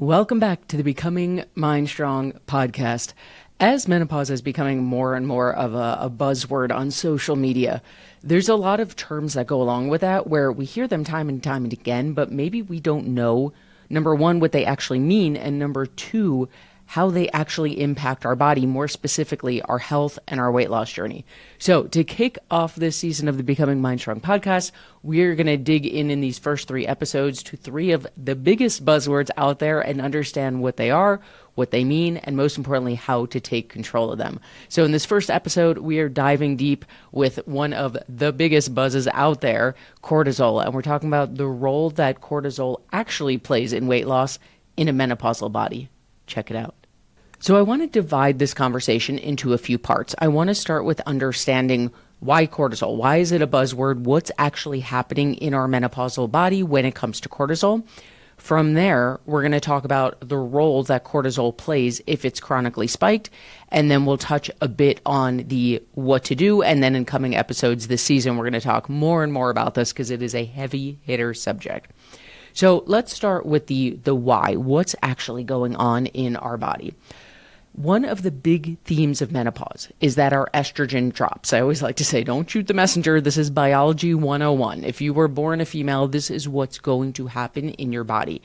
Welcome back to the Becoming MindStrong podcast. As menopause is becoming more and more of a buzzword on social media, there's a lot of terms that go along with that where we hear them time and time and again, but maybe we don't know, number one, what they actually mean, and number two, how they actually impact our body, more specifically our health and our weight loss journey. So to kick off this season of the Becoming MindStrong podcast, we're going to dig in these first 3 episodes to 3 of the biggest buzzwords out there and understand what they are, what they mean, and most importantly, how to take control of them. So in this first episode, we are diving deep with one of the biggest buzzes out there, cortisol. And we're talking about the role that cortisol actually plays in weight loss in a menopausal body. Check it out. So I want to divide this conversation into a few parts. I want to start with understanding why cortisol. Why is it a buzzword? What's actually happening in our menopausal body when it comes to cortisol? From there, we're going to talk about the role that cortisol plays if it's chronically spiked, and then we'll touch a bit on the what to do, and then in coming episodes this season, we're going to talk more and more about this because it is a heavy hitter subject. So let's start with the why. What's actually going on in our body? One of the big themes of menopause is that our estrogen drops. I always like to say, don't shoot the messenger. This is biology 101. If you were born a female, this is what's going to happen in your body,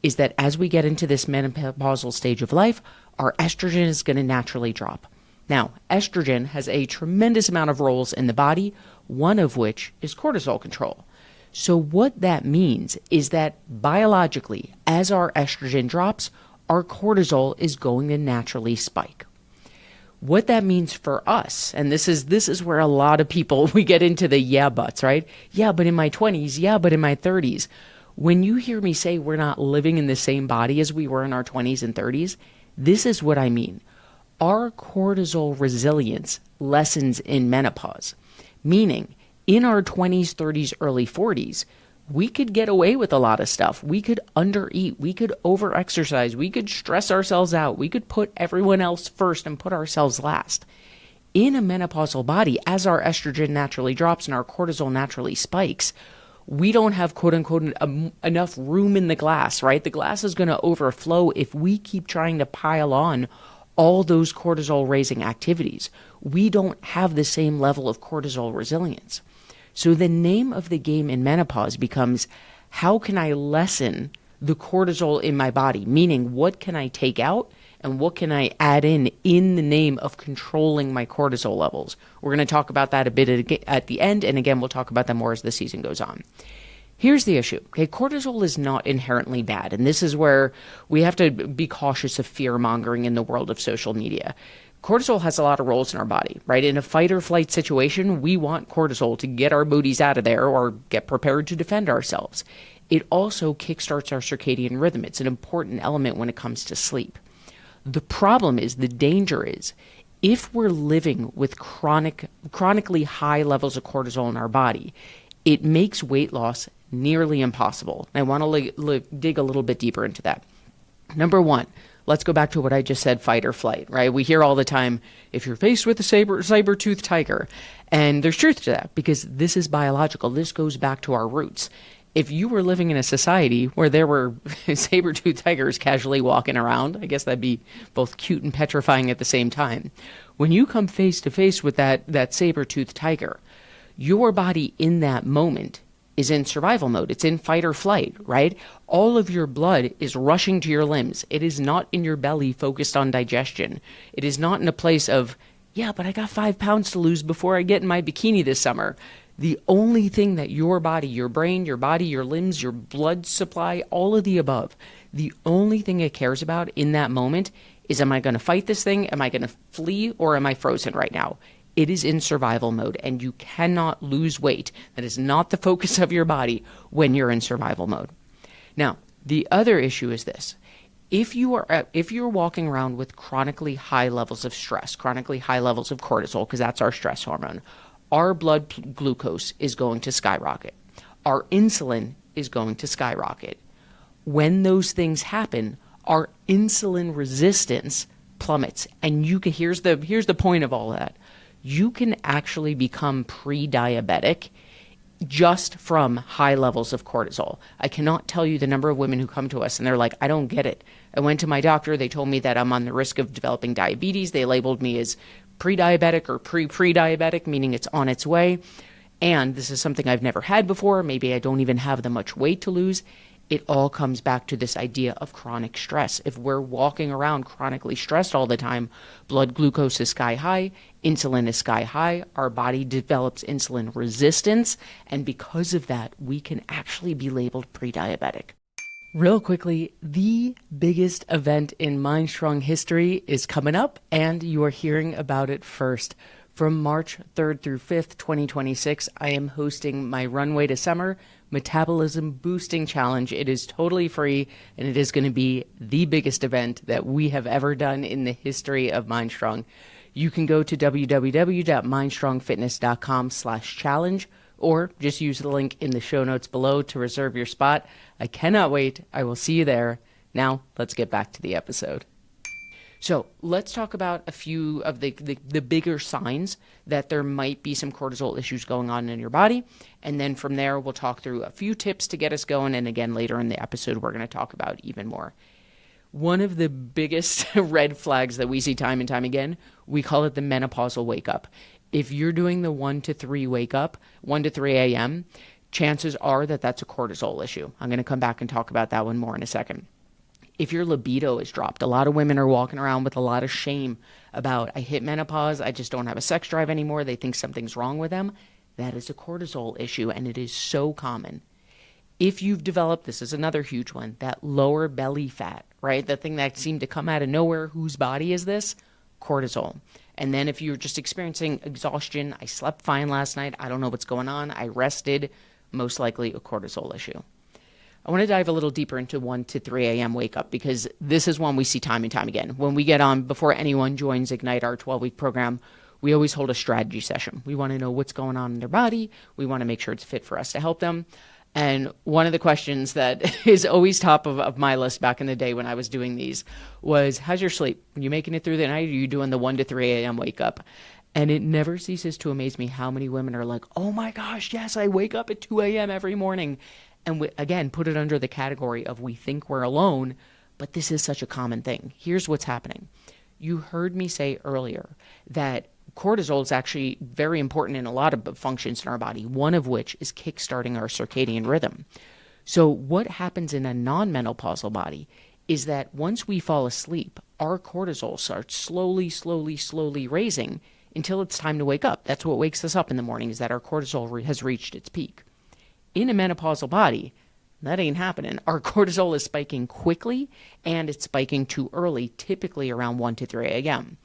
is that as we get into this menopausal stage of life, our estrogen is going to naturally drop. Now, estrogen has a tremendous amount of roles in the body, one of which is cortisol control. So what that means is that biologically, as our estrogen drops, our cortisol is going to naturally spike. What that means for us, and this is where a lot of people, we get into the yeah buts, right? Yeah, but in my 20s, yeah, but in my 30s. When you hear me say we're not living in the same body as we were in our 20s and 30s, this is what I mean. Our cortisol resilience lessens in menopause, meaning in our 20s, 30s, early 40s, we could get away with a lot of stuff. We could undereat. We could overexercise. We could stress ourselves out. We could put everyone else first and put ourselves last. In a menopausal body, as our estrogen naturally drops and our cortisol naturally spikes, we don't have, quote unquote, enough room in the glass, right? The glass is going to overflow if we keep trying to pile on all those cortisol raising activities. We don't have the same level of cortisol resilience. So the name of the game in menopause becomes, how can I lessen the cortisol in my body? Meaning, what can I take out and what can I add in the name of controlling my cortisol levels? We're going to talk about that a bit at the end, and again, we'll talk about that more as the season goes on. Here's the issue. Okay, cortisol is not inherently bad, and this is where we have to be cautious of fear-mongering in the world of social media. Cortisol has a lot of roles in our body, right? In a fight or flight situation, we want cortisol to get our booties out of there or get prepared to defend ourselves. It also kickstarts our circadian rhythm. It's an important element when it comes to sleep. The problem is, the danger is, if we're living with chronically high levels of cortisol in our body, it makes weight loss nearly impossible. And I want to dig a little bit deeper into that. Number one, let's go back to what I just said, fight or flight, right? We hear all the time, if you're faced with a saber-toothed tiger, and there's truth to that because this is biological. This goes back to our roots. If you were living in a society where there were saber-toothed tigers casually walking around, I guess that'd be both cute and petrifying at the same time. When you come face to face with that saber-toothed tiger, your body in that moment is in survival mode. It's in fight or flight, right? All of your blood is rushing to your limbs. It is not in your belly focused on digestion. It is not in a place of, yeah, but I got 5 pounds to lose before I get in my bikini this summer. The only thing that your body, your brain, your body, your limbs, your blood supply, all of the above, the only thing it cares about in that moment is, am I going to fight this thing? Am I going to flee, or am I frozen right now? It is in survival mode, and you cannot lose weight. That is not the focus of your body when you're in survival mode. Now, the other issue is this. If you're walking around with chronically high levels of stress, chronically high levels of cortisol, because that's our stress hormone, our blood glucose is going to skyrocket. Our insulin is going to skyrocket. When those things happen, our insulin resistance plummets. And here's the point of all that. You can actually become pre-diabetic just from high levels of cortisol. I cannot tell you the number of women who come to us and they're like, I don't get it. I went to my doctor. They told me that I'm on the risk of developing diabetes. They labeled me as pre-diabetic or pre-diabetic, meaning it's on its way. And this is something I've never had before. Maybe I don't even have that much weight to lose. It all comes back to this idea of chronic stress. If we're walking around chronically stressed all the time, blood glucose is sky high, insulin is sky high, our body develops insulin resistance, and because of that, we can actually be labeled pre-diabetic. Real quickly, the biggest event in MindStrong history is coming up, and you are hearing about it first. From March 3rd through 5th, 2026, I am hosting my Runway to Summer Metabolism Boosting Challenge. It is totally free, and it is going to be the biggest event that we have ever done in the history of MindStrong. You can go to www.mindstrongfitness.com/challenge, or just use the link in the show notes below to reserve your spot. I cannot wait. I will see you there. Now, let's get back to the episode. So let's talk about a few of the bigger signs that there might be some cortisol issues going on in your body. And then from there, we'll talk through a few tips to get us going. And again, later in the episode, we're going to talk about even more. One of the biggest red flags that we see time and time again, we call it the menopausal wake up. If you're doing the 1 to 3 wake up, 1 to 3 a.m., chances are that that's a cortisol issue. I'm going to come back and talk about that one more in a second. If your libido is dropped, a lot of women are walking around with a lot of shame about, I hit menopause, I just don't have a sex drive anymore. They think something's wrong with them. That is a cortisol issue, and it is so common. If you've developed, this is another huge one, that lower belly fat, right? The thing that seemed to come out of nowhere, whose body is this? Cortisol. And then if you're just experiencing exhaustion, I slept fine last night, I don't know what's going on, I rested, most likely a cortisol issue. I want to dive a little deeper into 1 to 3 a.m. wake up, because this is one we see time and time again. When we get on, before anyone joins Ignite, our 12-week program, we always hold a strategy session. We want to know what's going on in their body. We want to make sure it's fit for us to help them. And one of the questions that is always top of my list back in the day when I was doing these was, how's your sleep? Are you making it through the night? Or are you doing the 1 to 3 a.m. wake up? And it never ceases to amaze me how many women are like, oh my gosh, yes, I wake up at 2 a.m. every morning. And we, again, put it under the category of we think we're alone, but this is such a common thing. Here's what's happening. You heard me say earlier that cortisol is actually very important in a lot of functions in our body, one of which is kickstarting our circadian rhythm. So what happens in a non-menopausal body is that once we fall asleep, our cortisol starts slowly raising until it's time to wake up. That's what wakes us up in the morning, is that our cortisol has reached its peak. In a menopausal body, that ain't happening. Our cortisol is spiking quickly, and it's spiking too early, typically around 1 to 3 a.m.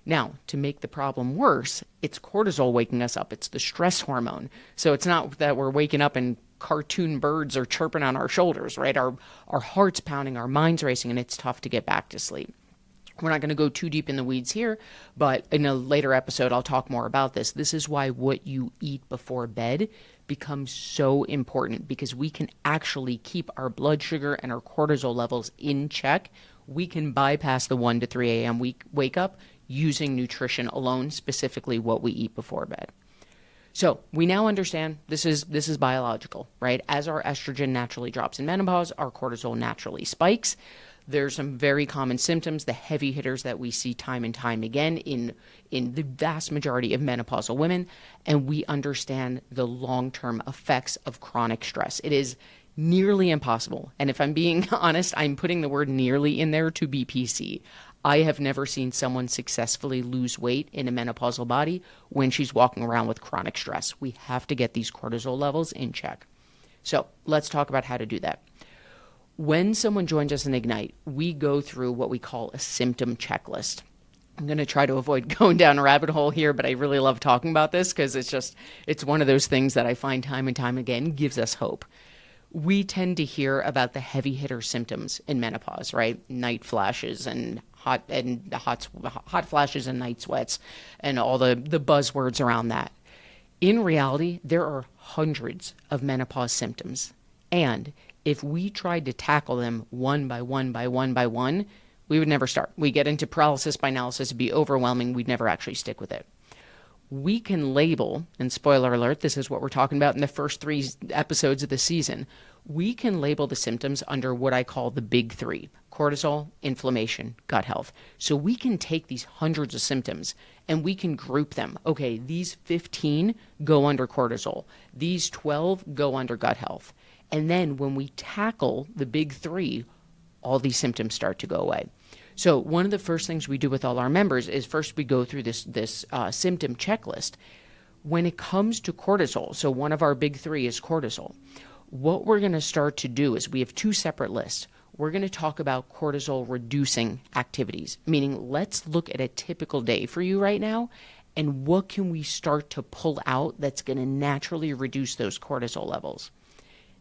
Now, to make the problem worse, it's cortisol waking us up. It's the stress hormone. So it's not that we're waking up and cartoon birds are chirping on our shoulders, right? Our heart's pounding, our mind's racing, and it's tough to get back to sleep. We're not going to go too deep in the weeds here, but in a later episode, I'll talk more about this. This is why what you eat before bed becomes so important, because we can actually keep our blood sugar and our cortisol levels in check. We can bypass the 1 to 3 a.m. wake up using nutrition alone, specifically what we eat before bed. So we now understand this is biological, right? As our estrogen naturally drops in menopause, our cortisol naturally spikes. There's some very common symptoms, the heavy hitters that we see time and time again in the vast majority of menopausal women, and we understand the long-term effects of chronic stress. It is nearly impossible, and if I'm being honest, I'm putting the word nearly in there to be PC. I have never seen someone successfully lose weight in a menopausal body when she's walking around with chronic stress. We have to get these cortisol levels in check. So let's talk about how to do that. When someone joins us in Ignite, we go through what we call a symptom checklist. I'm going to try to avoid going down a rabbit hole here, but I really love talking about this because it's one of those things that I find time and time again gives us hope. We tend to hear about the heavy hitter symptoms in menopause, right? Night flashes and hot flashes and night sweats and all the buzzwords around that. In reality, there are hundreds of menopause symptoms, and if we tried to tackle them one by one, we would never start. We get into paralysis by analysis, it'd be overwhelming, we'd never actually stick with it. we can label, and spoiler alert, this is what we're talking about in the first 3 episodes of the season, we can label the symptoms under what I call the big 3: cortisol, inflammation, gut health. So we can take these hundreds of symptoms and we can group them. Okay, these 15 go under cortisol. These 12 go under gut health. And then when we tackle the big 3, all these symptoms start to go away. So one of the first things we do with all our members is first we go through this symptom checklist. When it comes to cortisol, so one of our big 3 is cortisol. What we're going to start to do is we have 2 separate lists. We're going to talk about cortisol reducing activities, meaning let's look at a typical day for you right now and what can we start to pull out that's going to naturally reduce those cortisol levels.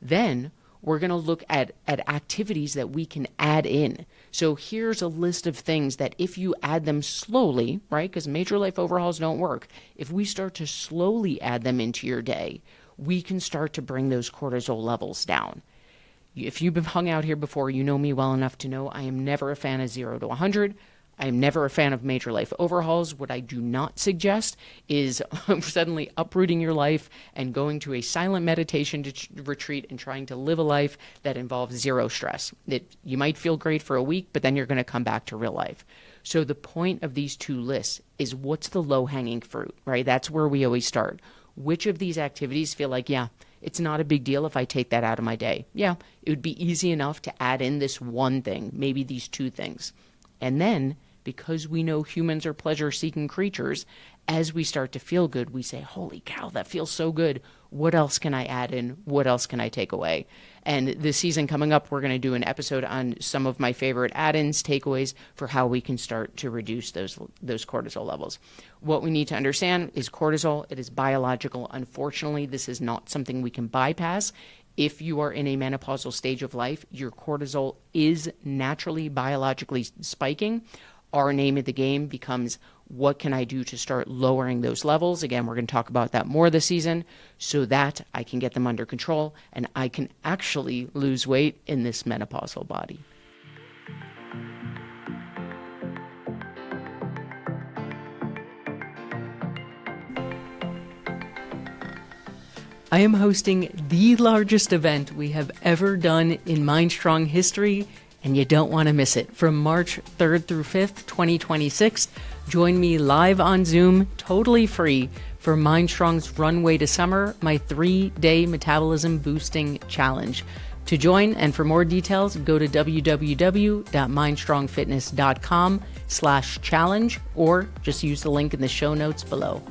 Then we're going to look at activities that we can add in. So here's a list of things that if you add them slowly, right, because major life overhauls don't work, if we start to slowly add them into your day, we can start to bring those cortisol levels down. If you've been hung out here before, you know me well enough to know I am never a fan of 0 to 100. I am never a fan of major life overhauls. What I do not suggest is suddenly uprooting your life and going to a silent meditation retreat and trying to live a life that involves 0 stress. You might feel great for a week, but then you're going to come back to real life. So the point of these 2 lists is what's the low-hanging fruit, right? That's where we always start. Which of these activities feel like, yeah, it's not a big deal if I take that out of my day. Yeah, it would be easy enough to add in this one thing, maybe these 2 things. And then, because we know humans are pleasure-seeking creatures, as we start to feel good, we say, holy cow, that feels so good. What else can I add in? What else can I take away? And this season coming up, we're going to do an episode on some of my favorite add-ins, takeaways for how we can start to reduce those cortisol levels. What we need to understand is cortisol. It is biological. Unfortunately, this is not something we can bypass. If you are in a menopausal stage of life, your cortisol is naturally biologically spiking. Our name of the game becomes, what can I do to start lowering those levels? Again, we're going to talk about that more this season so that I can get them under control and I can actually lose weight in this menopausal body. I am hosting the largest event we have ever done in MindStrong history, and you don't want to miss it. From March 3rd through 5th, 2026, join me live on Zoom, totally free, for MindStrong's Runway to Summer, my 3-day Metabolism Boosting Challenge. To join and for more details, go to www.mindstrongfitness.com/challenge or just use the link in the show notes below.